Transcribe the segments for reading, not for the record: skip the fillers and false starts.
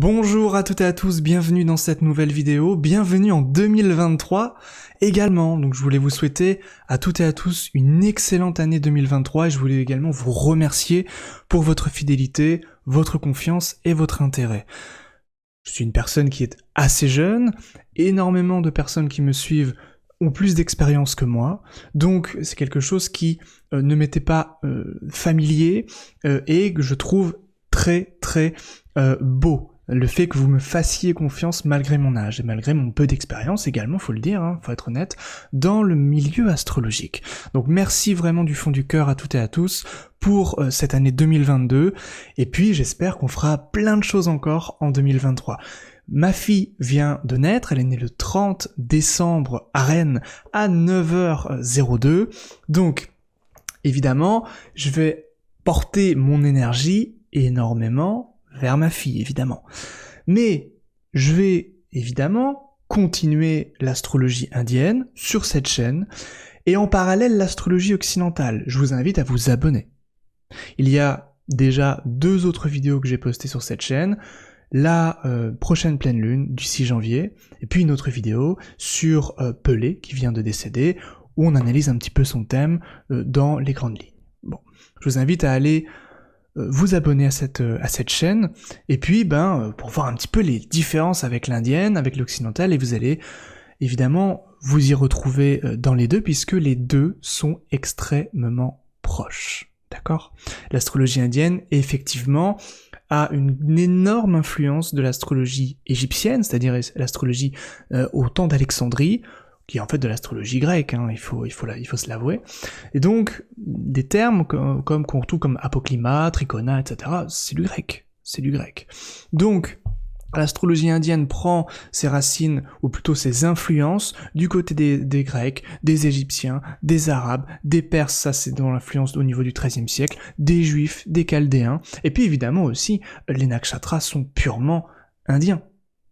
Bonjour à toutes et à tous, bienvenue dans cette nouvelle vidéo, bienvenue en 2023 également. Donc je voulais vous souhaiter à toutes et à tous une excellente année 2023 et je voulais également vous remercier pour votre fidélité, votre confiance et votre intérêt. Je suis une personne qui est assez jeune, énormément de personnes qui me suivent ont plus d'expérience que moi, donc c'est quelque chose qui ne m'était pas familier et que je trouve très beau. Le fait que vous me fassiez confiance malgré mon âge et malgré mon peu d'expérience également, faut le dire, faut être honnête, dans le milieu astrologique. Donc merci vraiment du fond du cœur à toutes et à tous pour cette année 2022, et puis j'espère qu'on fera plein de choses encore en 2023. Ma fille vient de naître, elle est née le 30 décembre à Rennes à 9h02, donc évidemment je vais porter mon énergie énormément vers ma fille, évidemment. Mais je vais, évidemment, continuer l'astrologie indienne sur cette chaîne, et en parallèle l'astrologie occidentale. Je vous invite à vous abonner. Il y a déjà 2 autres vidéos que j'ai postées sur cette chaîne, la prochaine pleine lune du 6 janvier, et puis une autre vidéo sur Pelé, qui vient de décéder, où on analyse un petit peu son thème dans les grandes lignes. Bon, je vous invite à aller vous abonner à cette chaîne, et puis pour voir un petit peu les différences avec l'indienne, avec l'occidentale, et vous allez évidemment vous y retrouver dans les deux, puisque les deux sont extrêmement proches, d'accord ? L'astrologie indienne, effectivement, a une énorme influence de l'astrologie égyptienne, c'est-à-dire l'astrologie au temps d'Alexandrie, qui est en fait de l'astrologie grecque, il faut se l'avouer. Et donc, des termes comme apoclimat, tricona, etc., c'est du grec. Donc, l'astrologie indienne prend ses racines, ou plutôt ses influences, du côté des Grecs, des Égyptiens, des Arabes, des Perses, ça c'est dans l'influence au niveau du XIIIe siècle, des Juifs, des Chaldéens, et puis évidemment aussi, les nakshatras sont purement indiens.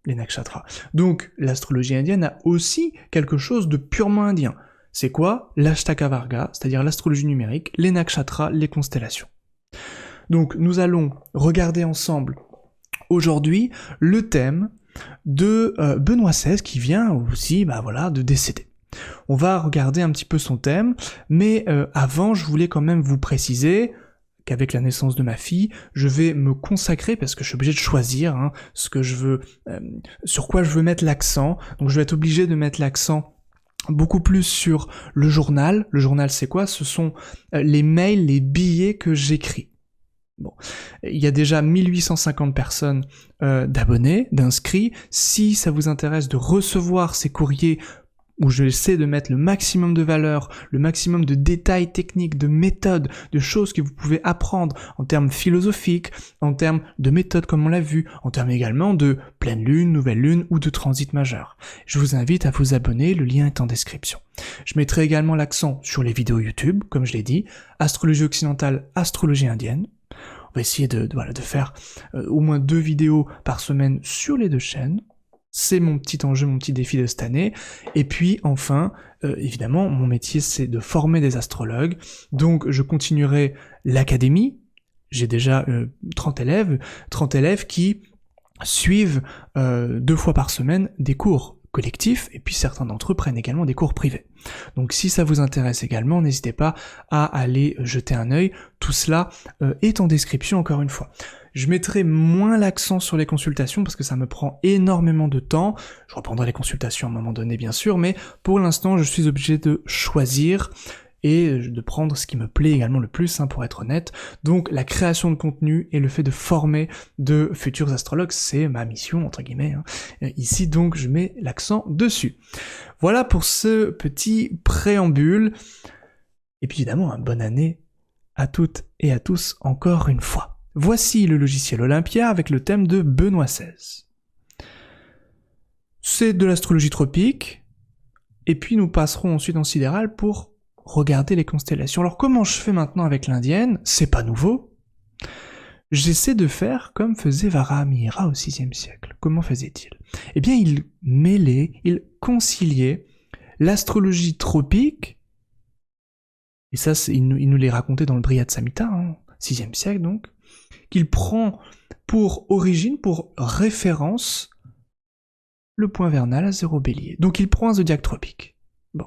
Les nakshatras. Donc, l'astrologie indienne a aussi quelque chose de purement indien. C'est quoi ? L'Ashtaka Varga, c'est-à-dire l'astrologie numérique, les nakshatras, les constellations. Donc, nous allons regarder ensemble, aujourd'hui, le thème de Benoît XVI, qui vient aussi, de décéder. On va regarder un petit peu son thème, mais avant, je voulais quand même vous préciser qu'avec la naissance de ma fille, je vais me consacrer, parce que je suis obligé de choisir ce que je veux, sur quoi je veux mettre l'accent. Donc je vais être obligé de mettre l'accent beaucoup plus sur le journal. Le journal, c'est quoi ? Ce sont les mails, les billets que j'écris. Bon, il y a déjà 1850 personnes d'abonnés, d'inscrits. Si ça vous intéresse de recevoir ces courriers où je essaie de mettre le maximum de valeur, le maximum de détails techniques, de méthodes, de choses que vous pouvez apprendre en termes philosophiques, en termes de méthodes comme on l'a vu, en termes également de pleine lune, nouvelle lune ou de transit majeur. Je vous invite à vous abonner, le lien est en description. Je mettrai également l'accent sur les vidéos YouTube, comme je l'ai dit, astrologie occidentale, astrologie indienne. On va essayer de faire au moins 2 vidéos par semaine sur les 2 chaînes. C'est mon petit enjeu, mon petit défi de cette année. Et puis enfin, évidemment, mon métier c'est de former des astrologues. Donc je continuerai l'académie. J'ai déjà 30 élèves qui suivent 2 fois par semaine des cours collectifs, et puis certains d'entre eux prennent également des cours privés. Donc si ça vous intéresse également, n'hésitez pas à aller jeter un œil. Tout cela est en description encore une fois. Je mettrai moins l'accent sur les consultations parce que ça me prend énormément de temps. Je reprendrai les consultations à un moment donné bien sûr, mais pour l'instant je suis obligé de choisir et de prendre ce qui me plaît également le plus, pour être honnête. Donc la création de contenu et le fait de former de futurs astrologues, c'est ma mission, entre guillemets, ici, donc je mets l'accent dessus. Voilà pour ce petit préambule. Et puis évidemment, bonne année à toutes et à tous encore une fois. Voici le logiciel Olympia avec le thème de Benoît XVI. C'est de l'astrologie tropique, et puis nous passerons ensuite en sidéral pour regarder les constellations. Alors comment je fais maintenant avec l'indienne ? C'est pas nouveau. J'essaie de faire comme faisait Varahamihira au VIe siècle. Comment faisait-il ? Eh bien, il il conciliait l'astrologie tropique, et ça, il nous l'est raconté dans le Brihad Samhita, VIe siècle donc, qu'il prend pour origine, pour référence, le point vernal à 0 bélier. Donc il prend un zodiaque tropique. Bon.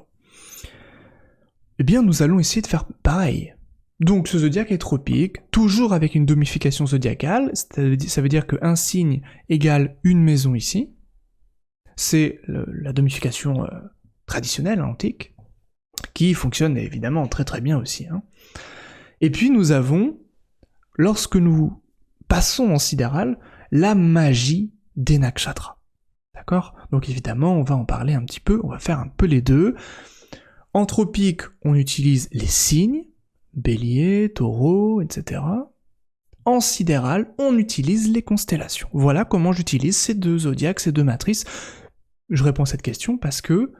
Eh bien, nous allons essayer de faire pareil. Donc ce zodiaque est tropique, toujours avec une domification zodiacale, ça veut dire qu'un signe égale une maison ici. C'est la domification traditionnelle, antique, qui fonctionne évidemment très très bien aussi. Et puis nous avons, lorsque nous passons en sidéral, la magie des nakshatras. D'accord ? Donc évidemment, on va en parler un petit peu, on va faire un peu les deux. En tropique, on utilise les signes, Bélier, Taureau, etc. En sidéral, on utilise les constellations. Voilà comment j'utilise ces deux zodiaques, ces deux matrices. Je réponds à cette question parce que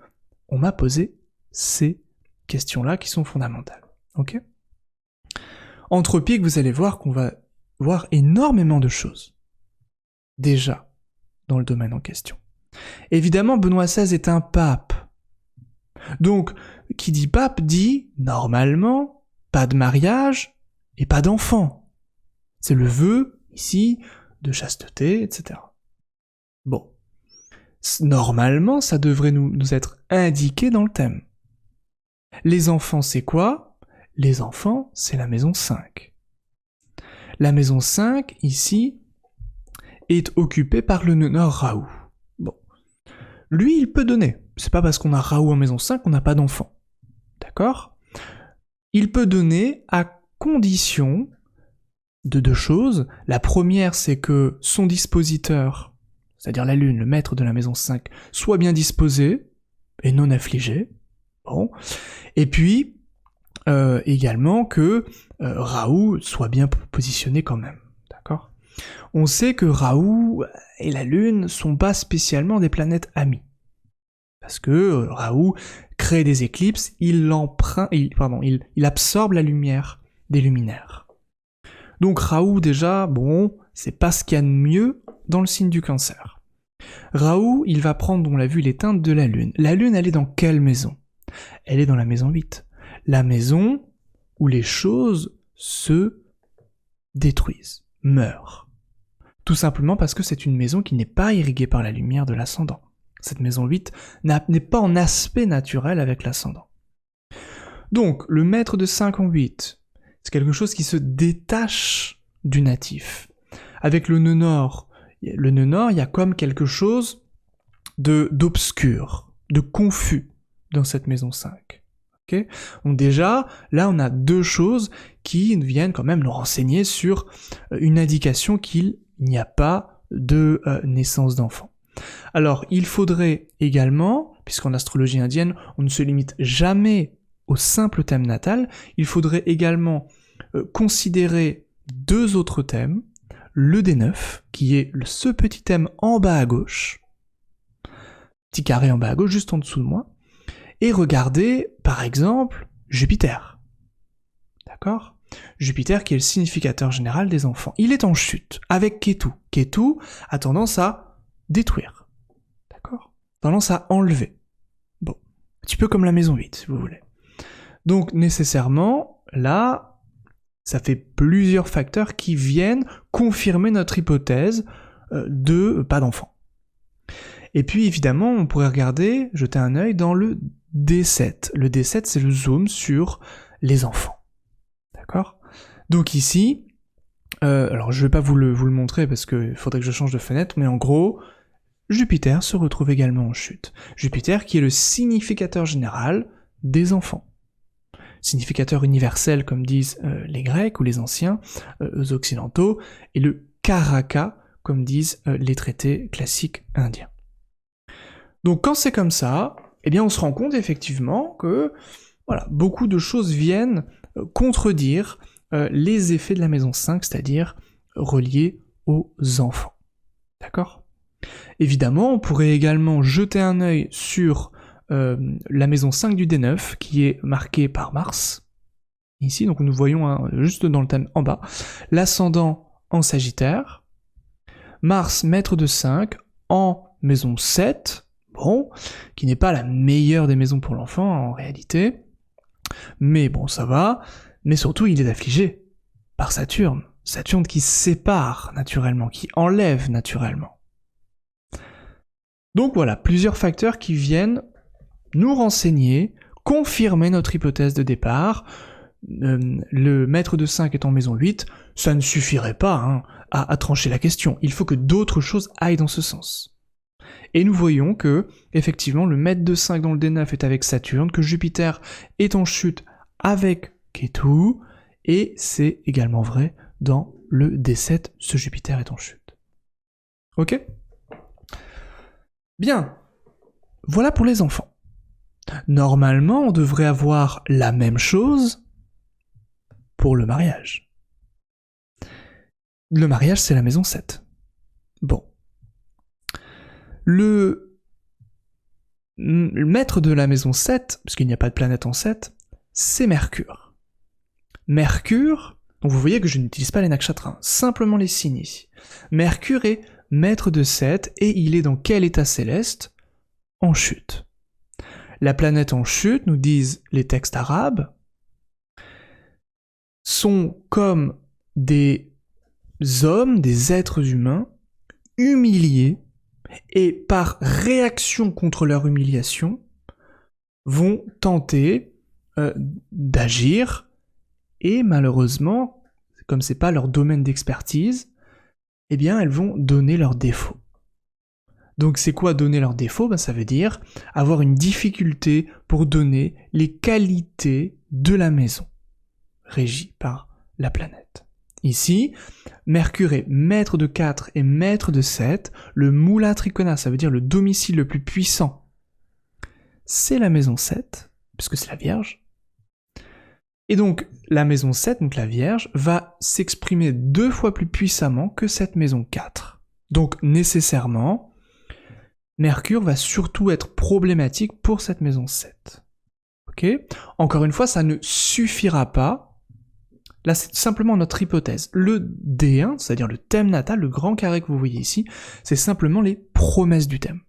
on m'a posé ces questions-là qui sont fondamentales. Ok ? En tropique, vous allez voir qu'on va voir énormément de choses. Déjà, dans le domaine en question. Évidemment, Benoît XVI est un pape. Donc, qui dit pape dit, normalement, pas de mariage et pas d'enfant. C'est le vœu, ici, de chasteté, etc. Bon. Normalement, ça devrait nous être indiqué dans le thème. Les enfants, c'est quoi ? Les enfants, c'est la maison 5. La maison 5, ici, est occupée par le nœud nord Raoult. Bon. Lui, il peut donner. C'est pas parce qu'on a Raoult en maison 5 qu'on n'a pas d'enfant. D'accord ? Il peut donner à condition de deux choses. La première, c'est que son dispositeur, c'est-à-dire la lune, le maître de la maison 5, soit bien disposé et non affligé. Bon. Et puis, également que Raoult soit bien positionné quand même. D'accord ? On sait que Raoult et la lune sont pas spécialement des planètes amies. Parce que Raoult crée des éclipses, il absorbe la lumière des luminaires. Donc Raoult déjà, bon, c'est pas ce qu'il y a de mieux dans le signe du Cancer. Raoult, il va prendre, on l'a vu, les teintes de la lune. La lune, elle est dans quelle maison ? Elle est dans la maison 8. La maison où les choses se détruisent, meurent. Tout simplement parce que c'est une maison qui n'est pas irriguée par la lumière de l'ascendant. Cette maison 8 n'est pas en aspect naturel avec l'ascendant. Donc, le maître de 5 en 8, c'est quelque chose qui se détache du natif. Avec le nœud nord, il y a comme quelque chose d'obscur, de confus dans cette maison 5. Okay ? Donc déjà, là on a deux choses qui viennent quand même nous renseigner sur une indication qu'il n'y a pas de naissance d'enfant. Alors, il faudrait également, puisqu'en astrologie indienne, on ne se limite jamais au simple thème natal, il faudrait également considérer deux autres thèmes, le D9, qui est ce petit thème en bas à gauche, petit carré en bas à gauche, juste en dessous de moi, et regarder, par exemple, Jupiter. D'accord ? Jupiter qui est le significateur général des enfants. Il est en chute, avec Ketu. Ketu a tendance à détruire. D'accord ? Tendance à enlever. Bon. Un petit peu comme la maison 8, si vous voulez. Donc, nécessairement, là, ça fait plusieurs facteurs qui viennent confirmer notre hypothèse de pas d'enfant. Et puis, évidemment, on pourrait regarder, jeter un œil dans le D7. Le D7, c'est le zoom sur les enfants. D'accord ? Donc ici, alors je vais pas vous le montrer parce qu'il faudrait que je change de fenêtre, mais en gros, Jupiter se retrouve également en chute. Jupiter qui est le significateur général des enfants. Significateur universel, comme disent les Grecs ou les anciens, occidentaux, et le Karaka, comme disent les traités classiques indiens. Donc quand c'est comme ça, eh bien on se rend compte effectivement que voilà, beaucoup de choses viennent contredire les effets de la maison 5, c'est-à-dire reliés aux enfants. D'accord ? Évidemment, on pourrait également jeter un œil sur la maison 5 du D9, qui est marquée par Mars. Ici, donc nous voyons juste dans le thème en bas, l'ascendant en Sagittaire, Mars, maître de 5, en maison 7, bon, qui n'est pas la meilleure des maisons pour l'enfant en réalité, mais bon, ça va, mais surtout il est affligé par Saturne. Saturne qui sépare naturellement, qui enlève naturellement. Donc voilà, plusieurs facteurs qui viennent nous renseigner, confirmer notre hypothèse de départ. Le maître de 5 est en maison 8, ça ne suffirait pas à trancher la question. Il faut que d'autres choses aillent dans ce sens. Et nous voyons que, effectivement, le maître de 5 dans le D9 est avec Saturne, que Jupiter est en chute avec Ketu, et c'est également vrai dans le D7, ce Jupiter est en chute. Ok ? Bien. Voilà pour les enfants. Normalement, on devrait avoir la même chose pour le mariage. Le mariage, c'est la maison 7. Bon. Le maître de la maison 7, puisqu'il n'y a pas de planète en 7, c'est Mercure. Mercure, donc vous voyez que je n'utilise pas les nakshatras, simplement les signes ici. Mercure est maître de 7 et il est dans quel état céleste ? En chute. La planète en chute, nous disent les textes arabes, sont comme des hommes, des êtres humains, humiliés, et par réaction contre leur humiliation, vont tenter d'agir, et malheureusement, comme c'est pas leur domaine d'expertise, eh bien elles vont donner leurs défauts. Donc c'est quoi donner leurs défauts ? Ça veut dire avoir une difficulté pour donner les qualités de la maison, régie par la planète. Ici, Mercure est maître de 4 et maître de 7, le Mula Trikona, ça veut dire le domicile le plus puissant, c'est la maison 7, puisque c'est la Vierge. Et donc, la maison 7, donc la Vierge, va s'exprimer 2 fois plus puissamment que cette maison 4. Donc, nécessairement, Mercure va surtout être problématique pour cette maison 7. Ok ? Encore une fois, ça ne suffira pas. Là, c'est simplement notre hypothèse. Le D1, c'est-à-dire le thème natal, le grand carré que vous voyez ici, c'est simplement les promesses du thème.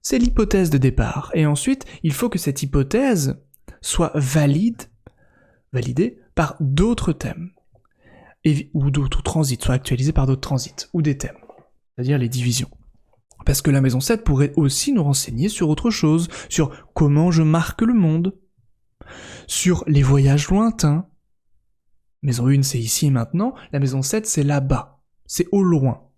C'est l'hypothèse de départ. Et ensuite, il faut que cette hypothèse soit validée par d'autres thèmes. Ou d'autres transits, soit actualisée par d'autres transits, ou des thèmes. C'est-à-dire les divisions. Parce que la maison 7 pourrait aussi nous renseigner sur autre chose, sur comment je marque le monde, sur les voyages lointains. Maison 1, c'est ici et maintenant, la maison 7, c'est là-bas, c'est au loin.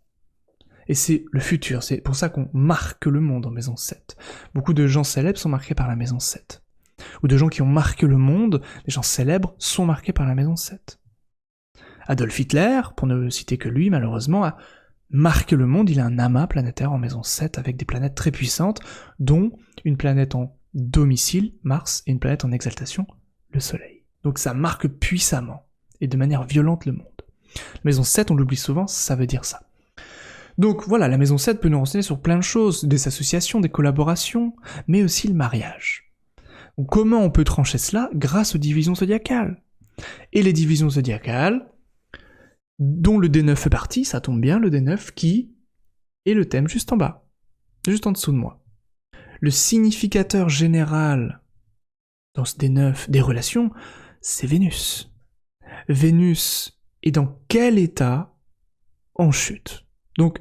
Et c'est le futur, c'est pour ça qu'on marque le monde en maison 7. Beaucoup de gens célèbres sont marqués par la maison 7. Ou de gens qui ont marqué le monde, les gens célèbres sont marqués par la maison 7. Adolf Hitler, pour ne citer que lui, malheureusement, a marqué le monde, il a un amas planétaire en maison 7 avec des planètes très puissantes, dont une planète en domicile, Mars, et une planète en exaltation, le Soleil. Donc ça marque puissamment, et de manière violente le monde. La maison 7, on l'oublie souvent, ça veut dire ça. Donc voilà, la maison 7 peut nous renseigner sur plein de choses, des associations, des collaborations, mais aussi le mariage. Donc comment on peut trancher cela ? Grâce aux divisions zodiacales. Et les divisions zodiacales, dont le D9 fait partie, ça tombe bien, le D9 qui est le thème juste en bas, juste en dessous de moi. Le significateur général dans ce D9 des relations, c'est Vénus. Vénus est dans quel état ? En chute. Donc,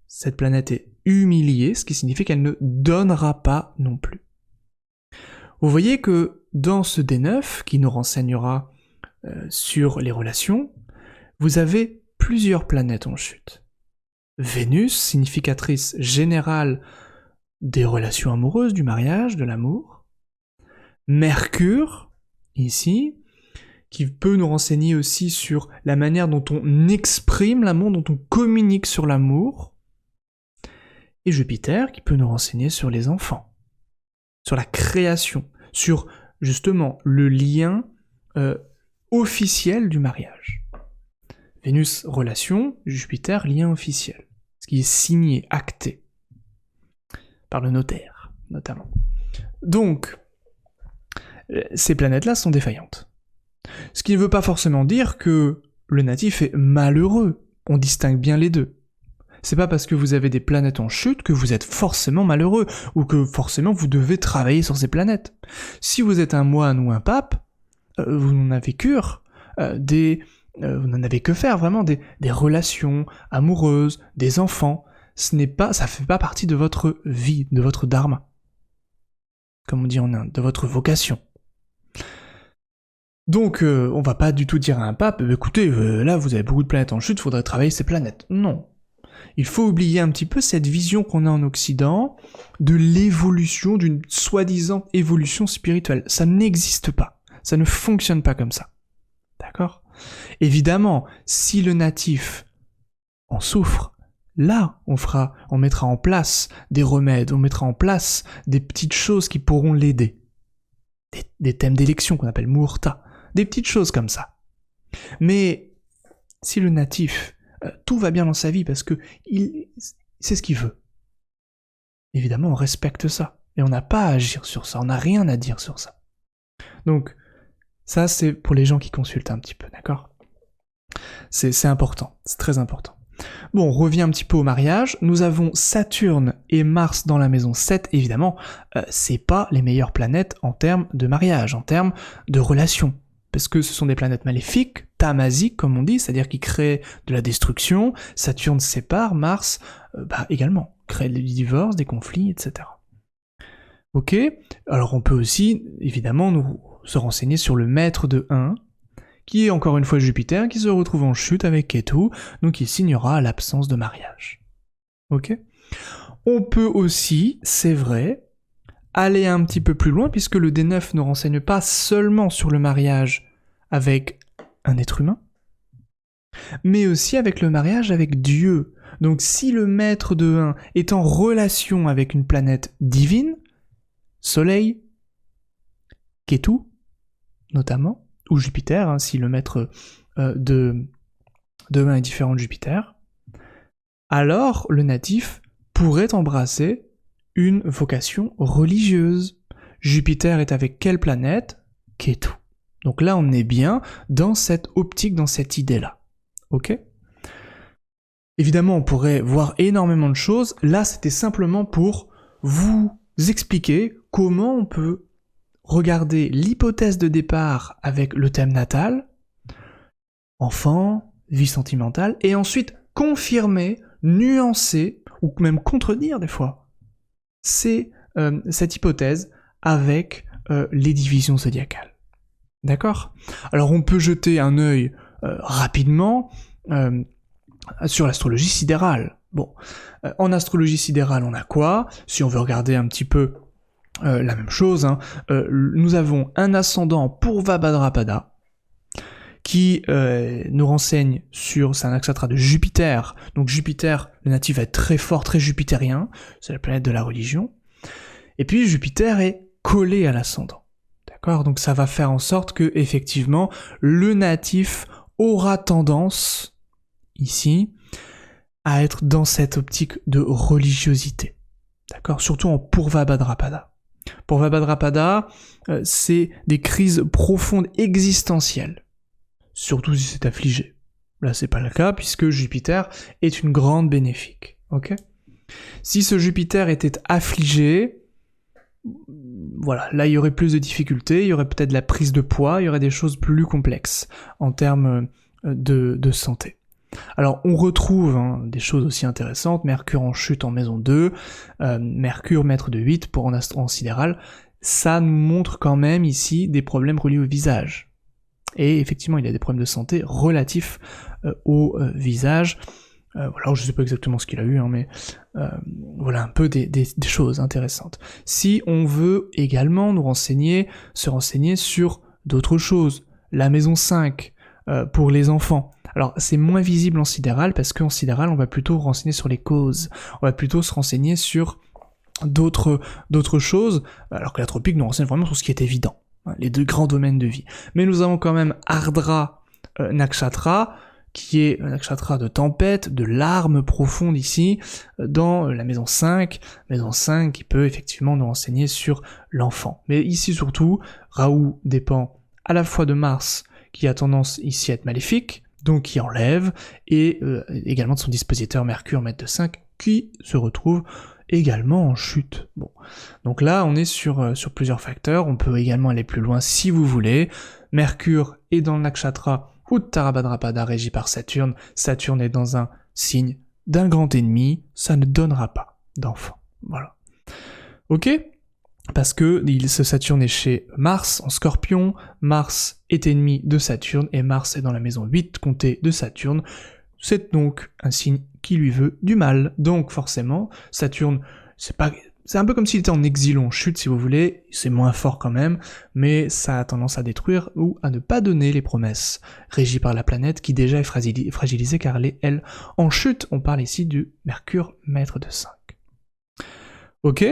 cette planète est humiliée, ce qui signifie qu'elle ne donnera pas non plus. Vous voyez que dans ce D9, qui nous renseignera sur les relations, vous avez plusieurs planètes en chute. Vénus, significatrice générale des relations amoureuses, du mariage, de l'amour. Mercure, ici, qui peut nous renseigner aussi sur la manière dont on exprime l'amour, dont on communique sur l'amour. Et Jupiter, qui peut nous renseigner sur les enfants, sur la création, sur justement le lien officiel du mariage. Vénus, relation, Jupiter, lien officiel. Ce qui est signé, acté, par le notaire, notamment. Donc, ces planètes-là sont défaillantes. Ce qui ne veut pas forcément dire que le natif est malheureux. On distingue bien les deux. C'est pas parce que vous avez des planètes en chute que vous êtes forcément malheureux, ou que forcément vous devez travailler sur ces planètes. Si vous êtes un moine ou un pape, vous n'en avez cure des vous n'en avez que faire, vraiment, des relations amoureuses, des enfants. Ça fait pas partie de votre vie, de votre dharma. Comme on dit en Inde, de votre vocation. Donc, on va pas du tout dire à un pape, écoutez, là vous avez beaucoup de planètes en chute, faudrait travailler ces planètes. Non. Il faut oublier un petit peu cette vision qu'on a en Occident de l'évolution, d'une soi-disant évolution spirituelle. Ça n'existe pas. Ça ne fonctionne pas comme ça. D'accord ? Évidemment, si le natif en souffre, là, on mettra en place des remèdes, on mettra en place des petites choses qui pourront l'aider. Des thèmes d'élection qu'on appelle muhurta. Des petites choses comme ça. Mais si le natif, tout va bien dans sa vie parce que c'est ce qu'il veut. Évidemment, on respecte ça. Et on n'a pas à agir sur ça, on n'a rien à dire sur ça. Donc, ça c'est pour les gens qui consultent un petit peu, d'accord ? C'est important, c'est très important. Bon, on revient un petit peu au mariage. Nous avons Saturne et Mars dans la maison 7, évidemment, c'est pas les meilleures planètes en termes de mariage, en termes de relations. Parce que ce sont des planètes maléfiques, tamasiques comme on dit, c'est-à-dire qui créent de la destruction. Saturne sépare, Mars également, crée des divorces, des conflits, etc. Ok, alors on peut aussi, évidemment, nous se renseigner sur le maître de 1, qui est encore une fois Jupiter, qui se retrouve en chute avec Ketu, donc il signera l'absence de mariage. Ok ? On peut aussi, c'est vrai, aller un petit peu plus loin, puisque le D9 ne renseigne pas seulement sur le mariage avec un être humain, mais aussi avec le mariage avec Dieu. Donc si le maître de 1 est en relation avec une planète divine, Soleil, Ketu, notamment, ou Jupiter, si le maître de 1 est différent de Jupiter, alors le natif pourrait embrasser une vocation religieuse. Jupiter est avec quelle planète ? Ketu. Donc là, on est bien dans cette optique, dans cette idée-là. Ok ? Évidemment, on pourrait voir énormément de choses. Là, c'était simplement pour vous expliquer comment on peut regarder l'hypothèse de départ avec le thème natal, enfant, vie sentimentale, et ensuite confirmer, nuancer, ou même contredire des fois, cette hypothèse avec les divisions zodiacales. D'accord ? Alors on peut jeter un œil rapidement sur l'astrologie sidérale. Bon, en astrologie sidérale, on a quoi ? Si on veut regarder un petit peu la même chose, nous avons un ascendant Purva Bhadrapada qui nous renseigne sur, c'est un nakshatra de Jupiter, donc Jupiter, le natif va être très fort, très jupitérien, c'est la planète de la religion, et puis Jupiter est collé à l'ascendant, d'accord ? Donc ça va faire en sorte que, effectivement, le natif aura tendance, ici, à être dans cette optique de religiosité, d'accord ? Surtout en Purva Bhadrapada. Purva Bhadrapada, c'est des crises profondes existentielles, surtout si c'est affligé. Là, c'est pas le cas, puisque Jupiter est une grande bénéfique, ok ? Si ce Jupiter était affligé, voilà, là il y aurait plus de difficultés, il y aurait peut-être la prise de poids, il y aurait des choses plus complexes en termes de santé. Alors on retrouve des choses aussi intéressantes, Mercure en chute en maison 2, Mercure maître de 8 pour en sidéral, ça nous montre quand même ici des problèmes reliés au visage. Et effectivement il y a des problèmes de santé relatifs au visage. Voilà, je sais pas exactement ce qu'il a eu, mais voilà un peu des choses intéressantes. Si on veut également se renseigner sur d'autres choses, la maison 5 pour les enfants. Alors c'est moins visible en sidéral parce qu'en sidéral on va plutôt renseigner sur les causes, on va plutôt se renseigner sur d'autres choses, alors que la tropique nous renseigne vraiment sur ce qui est évident, les deux grands domaines de vie. Mais nous avons quand même Ardra Nakshatra, qui est un nakshatra de tempête, de larmes profondes ici, dans la maison 5 qui peut effectivement nous renseigner sur l'enfant. Mais ici surtout, Rahu dépend à la fois de Mars, qui a tendance ici à être maléfique, donc qui enlève, et également de son dispositeur Mercure, maître de 5, qui se retrouve également en chute. Bon, donc là on est sur plusieurs facteurs, on peut également aller plus loin si vous voulez. Mercure est dans le nakshatra Uttarabadrapada régi par Saturne. Saturne est dans un signe d'un grand ennemi, ça ne donnera pas d'enfant. Voilà. Ok ? Parce que ce Saturne est chez Mars en Scorpion, Mars est ennemi de Saturne, et Mars est dans la maison 8 comté de Saturne. C'est donc un signe qui lui veut du mal. Donc forcément, Saturne, c'est un peu comme s'il était en exil ou en chute si vous voulez, c'est moins fort quand même, mais ça a tendance à détruire ou à ne pas donner les promesses régies par la planète qui déjà est fragilisée car elle est, elle, en chute. On parle ici du Mercure maître de 5. Ok ?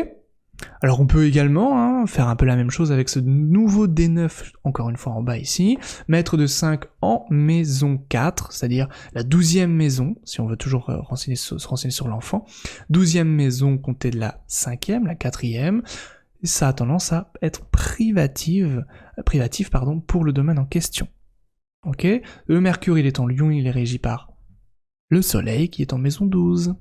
Alors on peut également faire un peu la même chose avec ce nouveau D9, encore une fois en bas ici, maître de 5 en maison 4, c'est-à-dire la 12e maison, si on veut toujours se renseigner sur l'enfant, 12e maison comptée de la 5e, la 4e, ça a tendance à être privatif pour le domaine en question. Ok ? Le Mercure il est en Lion, il est régi par le Soleil qui est en maison 12.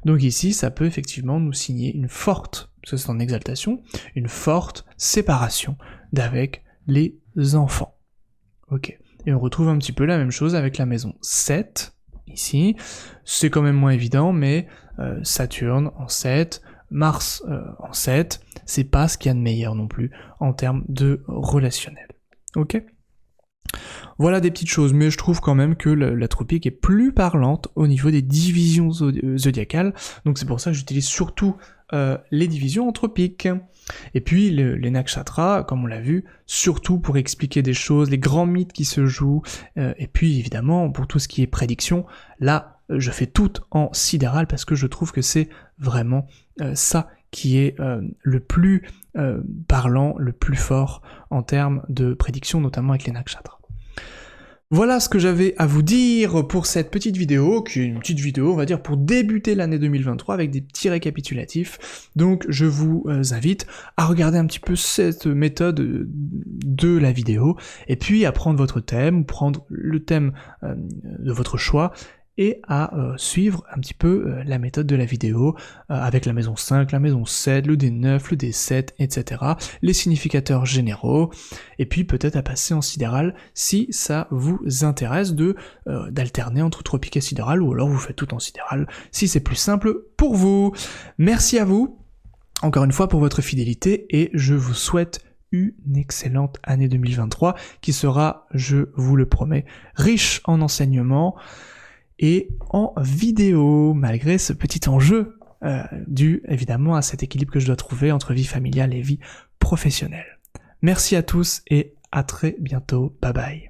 Donc ici, ça peut effectivement nous signer une forte, parce que c'est en exaltation, une forte séparation d'avec les enfants. Ok. Et on retrouve un petit peu la même chose avec la maison 7, ici. C'est quand même moins évident, mais Saturne en 7, Mars en 7, c'est pas ce qu'il y a de meilleur non plus en termes de relationnel. Ok ? Voilà des petites choses, mais je trouve quand même que la tropique est plus parlante au niveau des divisions zodiacales, donc c'est pour ça que j'utilise surtout les divisions en tropique. Et puis les nakshatras, comme on l'a vu, surtout pour expliquer des choses, les grands mythes qui se jouent, et puis évidemment pour tout ce qui est prédiction, là je fais tout en sidéral parce que je trouve que c'est vraiment ça qui est le plus parlant, le plus fort en termes de prédiction, notamment avec les nakshatras. Voilà ce que j'avais à vous dire pour cette petite vidéo, qui est une petite vidéo, on va dire, pour débuter l'année 2023 avec des petits récapitulatifs. Donc je vous invite à regarder un petit peu cette méthode de la vidéo, et puis à prendre votre thème, ou prendre le thème de votre choix, et à suivre un petit peu la méthode de la vidéo avec la maison 5, la maison 7, le D9, le D7, etc. Les significateurs généraux, et puis peut-être à passer en sidéral si ça vous intéresse d'alterner entre tropique et sidéral, ou alors vous faites tout en sidéral si c'est plus simple pour vous. Merci à vous, encore une fois, pour votre fidélité, et je vous souhaite une excellente année 2023 qui sera, je vous le promets, riche en enseignements et en vidéo, malgré ce petit enjeu dû évidemment à cet équilibre que je dois trouver entre vie familiale et vie professionnelle. Merci à tous et à très bientôt, bye bye.